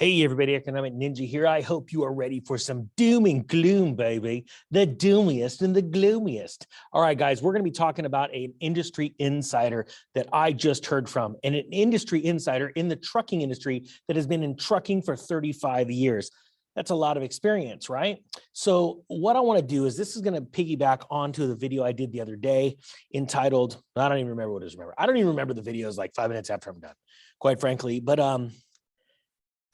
Hey everybody, Economic Ninja here. I hope you are ready for some doom and gloom, baby. The doomiest and the gloomiest. All right, guys, we're going to be talking about an industry insider that I just heard from, and an industry insider in the trucking industry that has been in trucking for 35 years. That's a lot of experience, right? So what I want to do is this is going to piggyback onto the video I did the other day entitled, I don't even remember what it is. I don't even remember the videos like 5 minutes after I'm done, quite frankly, but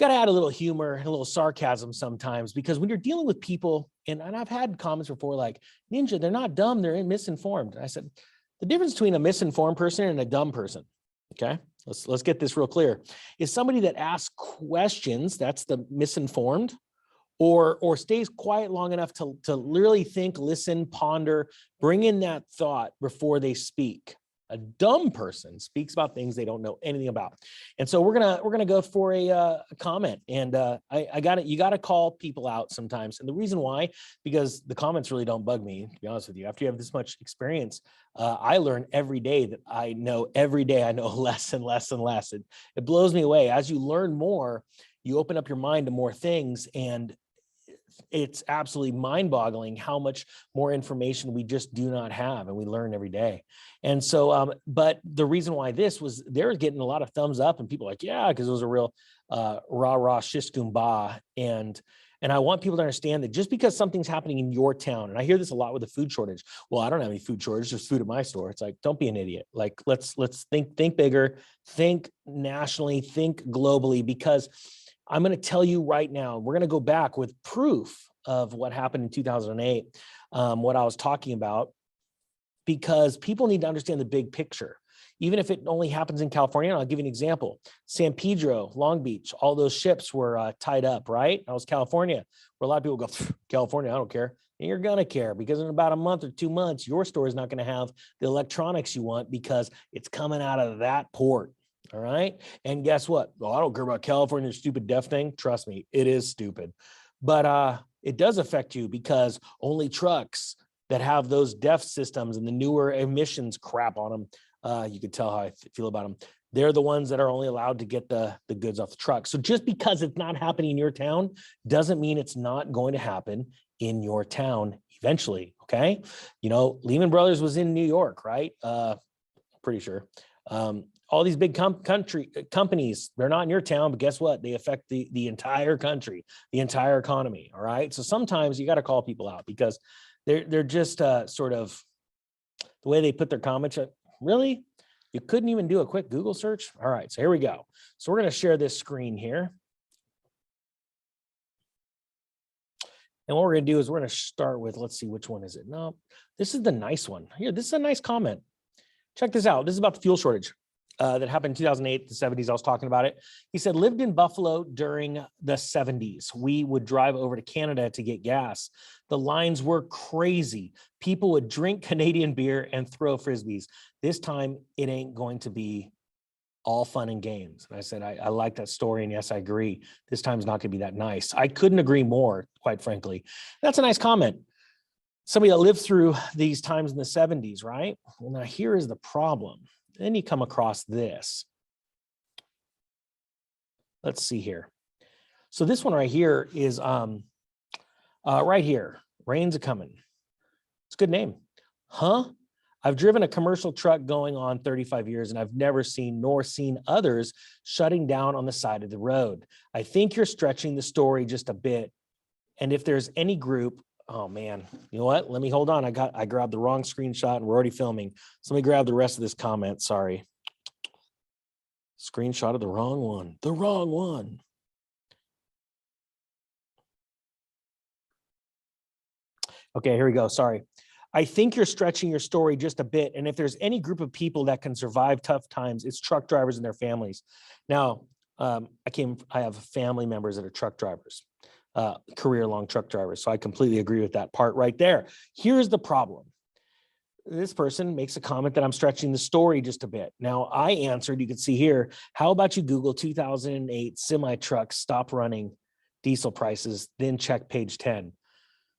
got to add a little humor and a little sarcasm sometimes, because when you're dealing with people, and I've had comments before like, Ninja, they're not dumb, they're misinformed. And I said, the difference between a misinformed person and a dumb person, okay? Let's get this real clear. Is somebody that asks questions, that's the misinformed, or stays quiet long enough to literally think, listen, ponder, bring in that thought before they speak. A dumb person speaks about things they don't know anything about. And so we're gonna go for a comment, and I got it. You got to call people out sometimes, and the reason why, because the comments really don't bug me, to be honest with you. After you have this much experience, I learn every day that I know. Every day I know less and less and less. It blows me away. As you learn more, you open up your mind to more things, and it's absolutely mind-boggling how much more information we just do not have, and we learn every day. And so, but the reason why this was, they're getting a lot of thumbs up, and people are like, yeah, because it was a real rah-rah shish kumbah. And I want people to understand that just because something's happening in your town, and I hear this a lot with the food shortage. Well, I don't have any food shortage, there's food at my store. It's like, don't be an idiot. Like, let's think bigger, think nationally, think globally, because I'm going to tell you right now, we're going to go back with proof of what happened in 2008, what I was talking about, because people need to understand the big picture. Even if it only happens in California, and I'll give you an example. San Pedro, Long Beach, all those ships were tied up, right? That was California, where a lot of people go, California, I don't care. And you're going to care, because in about a month or 2 months, your store is not going to have the electronics you want, because it's coming out of that port. All right. And guess what? Well, I don't care about California's stupid DEF thing. Trust me, it is stupid. But it does affect you, because only trucks that have those DEF systems and the newer emissions crap on them, you can tell how I feel about them. They're the ones that are only allowed to get the goods off the truck. So just because it's not happening in your town doesn't mean it's not going to happen in your town eventually. Okay. You know, Lehman Brothers was in New York, right? Pretty sure. All these big companies, they're not in your town, but guess what? They affect the entire country, the entire economy. All right. So sometimes you got to call people out, because they're just sort of the way they put their comments. Really? You couldn't even do a quick Google search? All right. So here we go. So we're going to share this screen here. And what we're going to do is we're going to start with, let's see, which one is it? No, this is the nice one. Here, this is a nice comment. Check this out. This is about the fuel shortage that happened in 2008, the 70s. I was talking about it. He said, lived in Buffalo during the 70s. We would drive over to Canada to get gas. The lines were crazy. People would drink Canadian beer and throw Frisbees. This time, it ain't going to be all fun and games. And I said, I like that story. And yes, I agree. This time's not going to be that nice. I couldn't agree more, quite frankly. That's a nice comment. Somebody that lived through these times in the 70s, right? Well, now here is the problem. Then you come across this. Let's see here. So this one right here is right here. Rain's a coming. It's a good name. Huh? I've driven a commercial truck going on 35 years, and I've never seen nor seen others shutting down on the side of the road. I think you're stretching the story just a bit. And if there's any group, oh man, you know what? Let me hold on. I grabbed the wrong screenshot and we're already filming. So let me grab the rest of this comment. Sorry. Screenshot of the wrong one. The wrong one. Okay, here we go. Sorry. I think you're stretching your story just a bit. And if there's any group of people that can survive tough times, it's truck drivers and their families. Now, I have family members that are truck drivers. Career-long truck drivers. So I completely agree with that part right there. Here's the problem. This person makes a comment that I'm stretching the story just a bit. Now I answered, you can see here, how about you Google 2008 semi-trucks stop running diesel prices, then check page 10.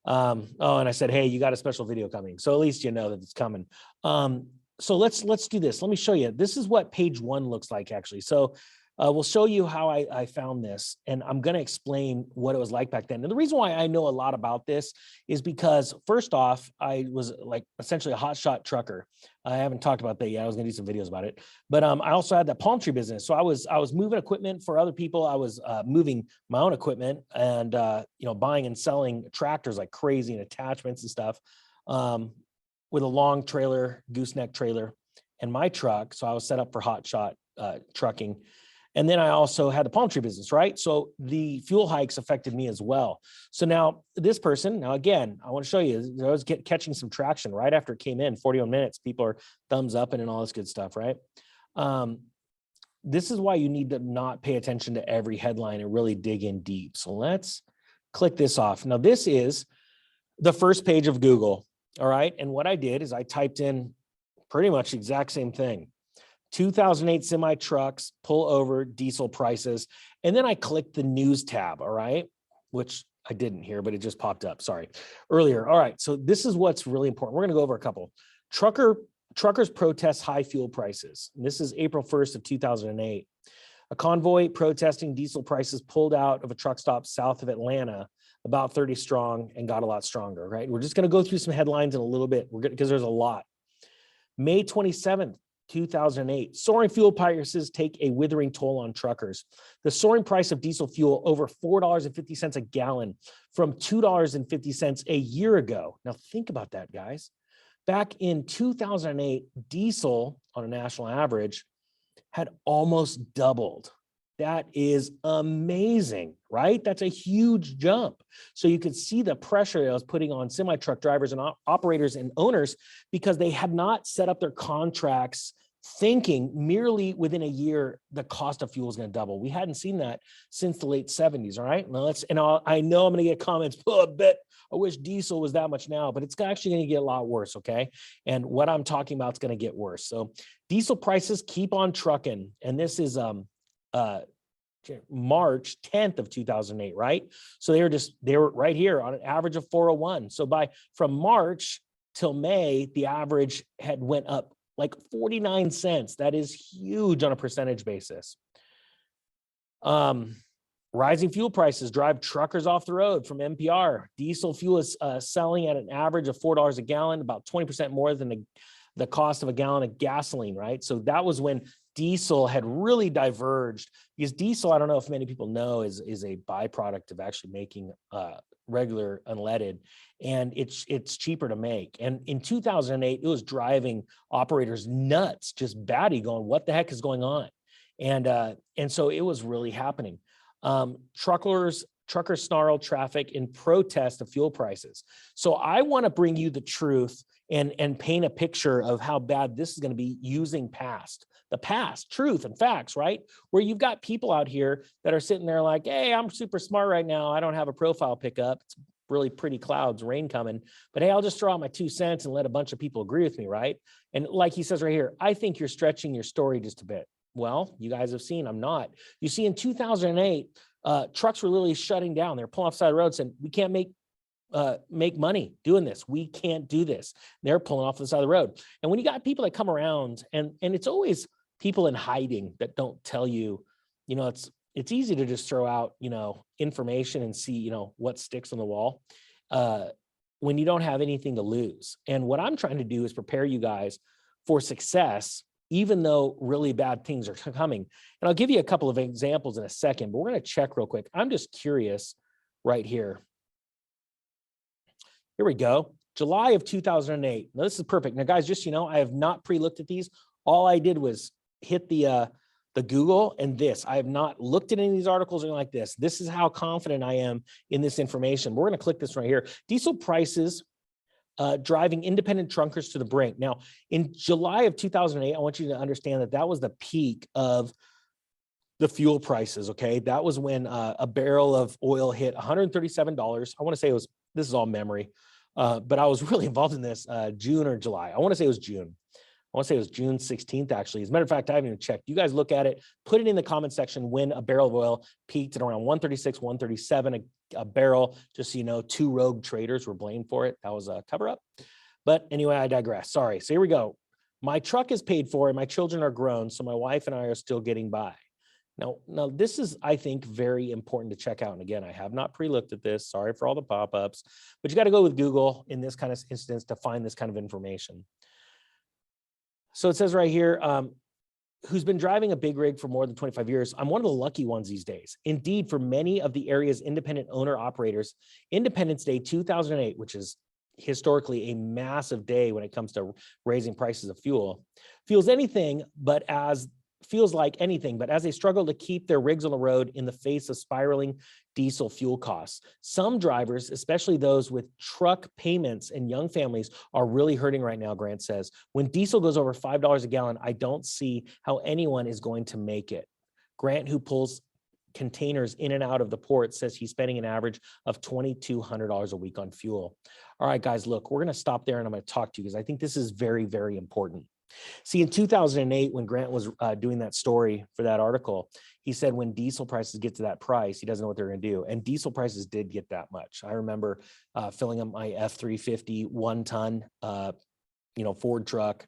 Oh, and I said, hey, you got a special video coming. So at least you know that it's coming. So let's do this. Let me show you. This is what page 1 looks like actually. So We'll show you how I found this, and I'm going to explain what it was like back then. And the reason why I know a lot about this is because, first off, I was like essentially a hotshot trucker. I haven't talked about that yet. I was going to do some videos about it, but I also had that palm tree business. So I was moving equipment for other people. I was moving my own equipment and buying and selling tractors like crazy and attachments and stuff with a long trailer, gooseneck trailer, and my truck. So I was set up for hotshot trucking. And then I also had the palm tree business, right? So the fuel hikes affected me as well. So now this person, now again, I want to show you, I was catching some traction right after it came in, 41 minutes, people are thumbs up and all this good stuff, right? This is why you need to not pay attention to every headline and really dig in deep. So let's click this off. Now this is the first page of Google, all right? And what I did is I typed in pretty much the exact same thing. 2008 semi trucks pull over, diesel prices. And then I clicked the news tab, all right, which I didn't here, but it just popped up, sorry, earlier. All right, so this is what's really important. We're gonna go over a couple. Truckers protest high fuel prices. And this is April 1st of 2008. A convoy protesting diesel prices pulled out of a truck stop south of Atlanta, about 30 strong, and got a lot stronger, right? We're just gonna go through some headlines in a little bit, because there's a lot. May 27th, 2008, soaring fuel prices take a withering toll on truckers. The soaring price of diesel fuel over $4.50 a gallon from $2.50 a year ago. Now think about that, guys. Back in 2008, diesel on a national average had almost doubled. That is amazing, right? That's a huge jump. So you could see the pressure it was putting on semi-truck drivers and operators and owners, because they had not set up their contracts thinking merely within a year the cost of fuel is going to double. We hadn't seen that since the late 70s. All right, now I know I'm going to get comments, oh, I wish diesel was that much now, but it's actually going to get a lot worse. Okay, and what I'm talking about is going to get worse. So diesel prices keep on trucking, and this is March 10th of 2008, right? So they were right here on an average of 401. So from March till May, the average had went up like 49 cents. That is huge on a percentage basis. Rising fuel prices drive truckers off the road from NPR. Diesel fuel is selling at an average of $4 a gallon, about 20% more than the cost of a gallon of gasoline, right? So that was when diesel had really diverged, because diesel, I don't know if many people know, is a byproduct of actually making regular unleaded, and it's cheaper to make. And in 2008, it was driving operators nuts, just batty, going, what the heck is going on? And so it was really happening. Truckers snarled traffic in protest of fuel prices. So I want to bring you the truth and paint a picture of how bad this is going to be, using the past, truth and facts, right? Where you've got people out here that are sitting there like, hey, I'm super smart right now. I don't have a profile pickup. It's really pretty clouds, rain coming, but hey, I'll just throw out my 2 cents and let a bunch of people agree with me, right? And like he says right here, I think you're stretching your story just a bit. Well, you guys have seen, I'm not. You see, in 2008, trucks were literally shutting down. They're pulling off the side of the road saying, we can't make money doing this. We can't do this. They're pulling off the side of the road. And when you got people that come around, and it's always people in hiding that don't tell you, it's easy to just throw out, information and see, what sticks on the wall when you don't have anything to lose. And what I'm trying to do is prepare you guys for success, even though really bad things are coming. And I'll give you a couple of examples in a second, but we're going to check real quick. I'm just curious right here. Here we go. July of 2008. Now this is perfect. Now guys, just, I have not pre-looked at these. All I did was hit the Google and this. I have not looked at any of these articles or anything like this. This is how confident I am in this information. We're going to click this right here. Diesel prices driving independent truckers to the brink. Now, in July of 2008, I want you to understand that was the peak of the fuel prices, okay? That was when a barrel of oil hit $137. I want to say this is all memory, but I was really involved in this June or July. I want to say it was June. I want to say it was June 16th, actually. As a matter of fact, I haven't even checked. You guys look at it, put it in the comment section when a barrel of oil peaked at around 136, 137 a barrel. Just so you know, 2 rogue traders were blamed for it. That was a cover up. But anyway, I digress. Sorry. So here we go. My truck is paid for and my children are grown, so my wife and I are still getting by. Now this is, I think, very important to check out. And again, I have not pre-looked at this. Sorry for all the pop-ups, but you got to go with Google in this kind of instance to find this kind of information. So it says right here, who's been driving a big rig for more than 25 years. I'm one of the lucky ones these days. Indeed, for many of the area's independent owner operators, Independence Day 2008, which is historically a massive day when it comes to raising prices of fuel, feels like anything, but as they struggle to keep their rigs on the road in the face of spiraling diesel fuel costs. Some drivers, especially those with truck payments and young families, are really hurting right now, Grant says. When diesel goes over $5 a gallon, I don't see how anyone is going to make it. Grant, who pulls containers in and out of the port, says he's spending an average of $2,200 a week on fuel. All right, guys, look, we're going to stop there and I'm going to talk to you because I think this is very, very important. See, in 2008, when Grant was doing that story for that article, he said when diesel prices get to that price, he doesn't know what they're going to do. And diesel prices did get that much. I remember filling up my F-350 1-ton, Ford truck,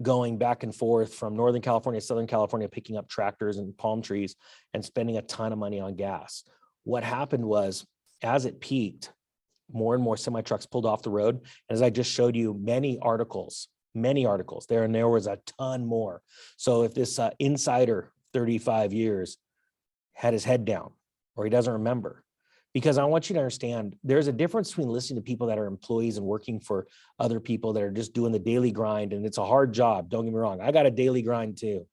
going back and forth from Northern California to Southern California, picking up tractors and palm trees and spending a ton of money on gas. What happened was, as it peaked, more and more semi-trucks pulled off the road. And as I just showed you, many articles there, and there was a ton more. So if this insider, 35 years, had his head down, or he doesn't remember, because I want you to understand, there's a difference between listening to people that are employees and working for other people that are just doing the daily grind, and it's a hard job. Don't get me wrong. I got a daily grind too.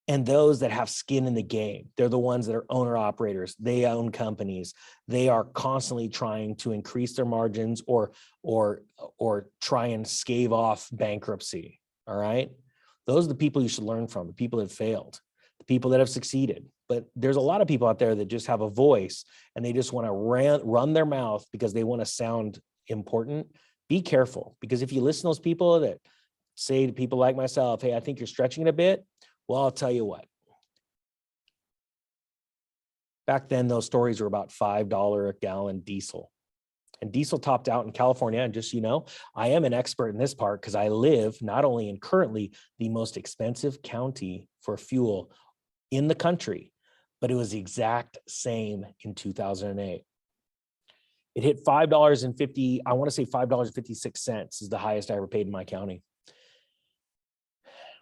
And those that have skin in the game, they're the ones that are owner operators. They own companies. They are constantly trying to increase their margins or try and stave off bankruptcy. All right. Those are the people you should learn from, the people that have failed, the people that have succeeded. But there's a lot of people out there that just have a voice and they just want to run their mouth because they want to sound important. Be careful, because if you listen to those people that say to people like myself, hey, I think you're stretching it a bit. Well, I'll tell you what. Back then, those stories were about $5 a gallon diesel. And diesel topped out in California. And just so you know, I am an expert in this part because I live not only in currently the most expensive county for fuel in the country, but it was the exact same in 2008. It hit $5.50, I want to say $5.56 is the highest I ever paid in my county.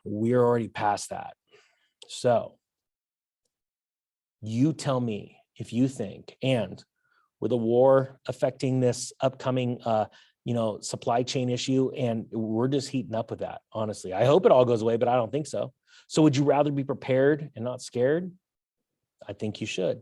We're already past that. So you tell me if you think, and with a war affecting this upcoming, supply chain issue, and we're just heating up with that, honestly. I hope it all goes away, but I don't think so. So would you rather be prepared and not scared? I think you should.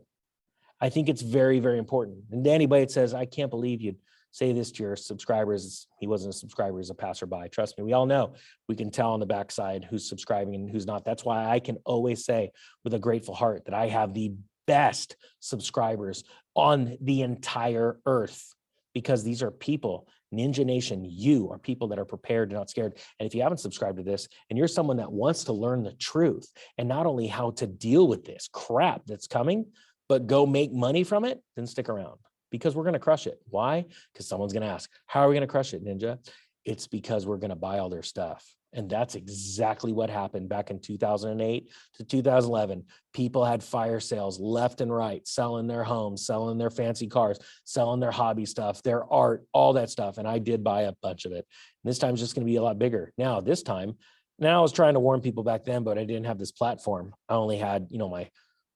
I think it's very, very important. And Danny Byte says, I can't believe you'd say this to your subscribers. He wasn't a subscriber, he's a passerby. Trust me, we all know. We can tell on the backside who's subscribing and who's not. That's why I can always say with a grateful heart that I have the best subscribers on the entire earth, because these are people, Ninja Nation, you are people that are prepared and not scared. And if you haven't subscribed to this and you're someone that wants to learn the truth and not only how to deal with this crap that's coming, but go make money from it, then stick around. Because we're going to crush it. Why? Because someone's going to ask, how are we going to crush it, Ninja? It's because we're going to buy all their stuff. And that's exactly what happened back in 2008 to 2011. People had fire sales left and right, selling their homes, selling their fancy cars, selling their hobby stuff, their art, all that stuff. And I did buy a bunch of it. And this time it's just going to be a lot bigger. Now, I was trying to warn people back then, but I didn't have this platform. I only had, my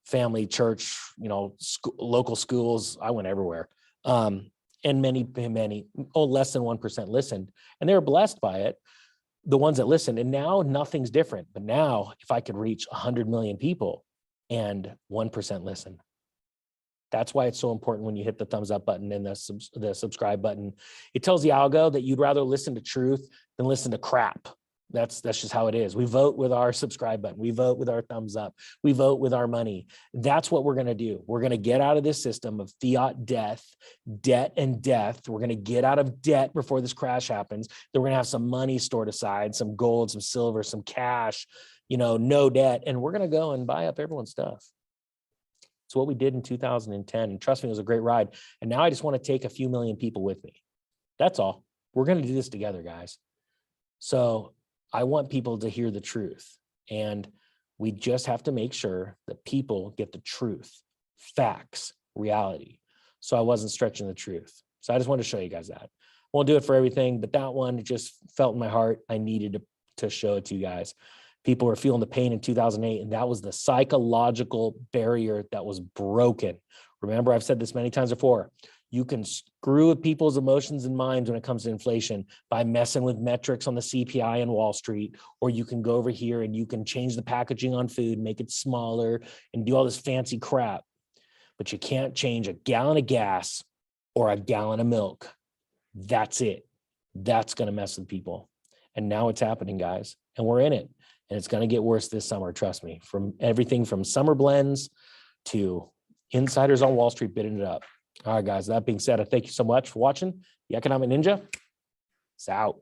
family, church, local schools. I went everywhere. And many, less than 1% listened, and they were blessed by it, the ones that listened. And now nothing's different. But now if I could reach 100 million people and 1% listen, that's why it's so important when you hit the thumbs up button and the subscribe button. It tells the algo that you'd rather listen to truth than listen to crap. That's just how it is. We vote with our subscribe button. We vote with our thumbs up. We vote with our money. That's what we're going to do. We're going to get out of this system of fiat debt and death. We're going to get out of debt before this crash happens. Then we're going to have some money stored aside, some gold, some silver, some cash, no debt. And we're going to go and buy up everyone's stuff. It's what we did in 2010. And trust me, it was a great ride. And now I just want to take a few million people with me. That's all. We're going to do this together, guys. So I want people to hear the truth. And We just have to make sure that people get the truth, facts, reality. So I wasn't stretching the truth. So I just wanted to show you guys that. Won't do it for everything, but that one, it just felt in my heart. I needed to show it to you guys. People were feeling the pain in 2008, and that was the psychological barrier that was broken. Remember, I've said this many times before. You can screw with people's emotions and minds when it comes to inflation by messing with metrics on the CPI in Wall Street, or you can go over here and you can change the packaging on food, make it smaller, and do all this fancy crap. But you can't change a gallon of gas or a gallon of milk. That's it. That's going to mess with people. And now it's happening, guys, and we're in it. And it's going to get worse this summer, trust me, from everything from summer blends to insiders on Wall Street bidding it up. All right, guys, that being said, I thank you so much for watching the Economic Ninja. It's out.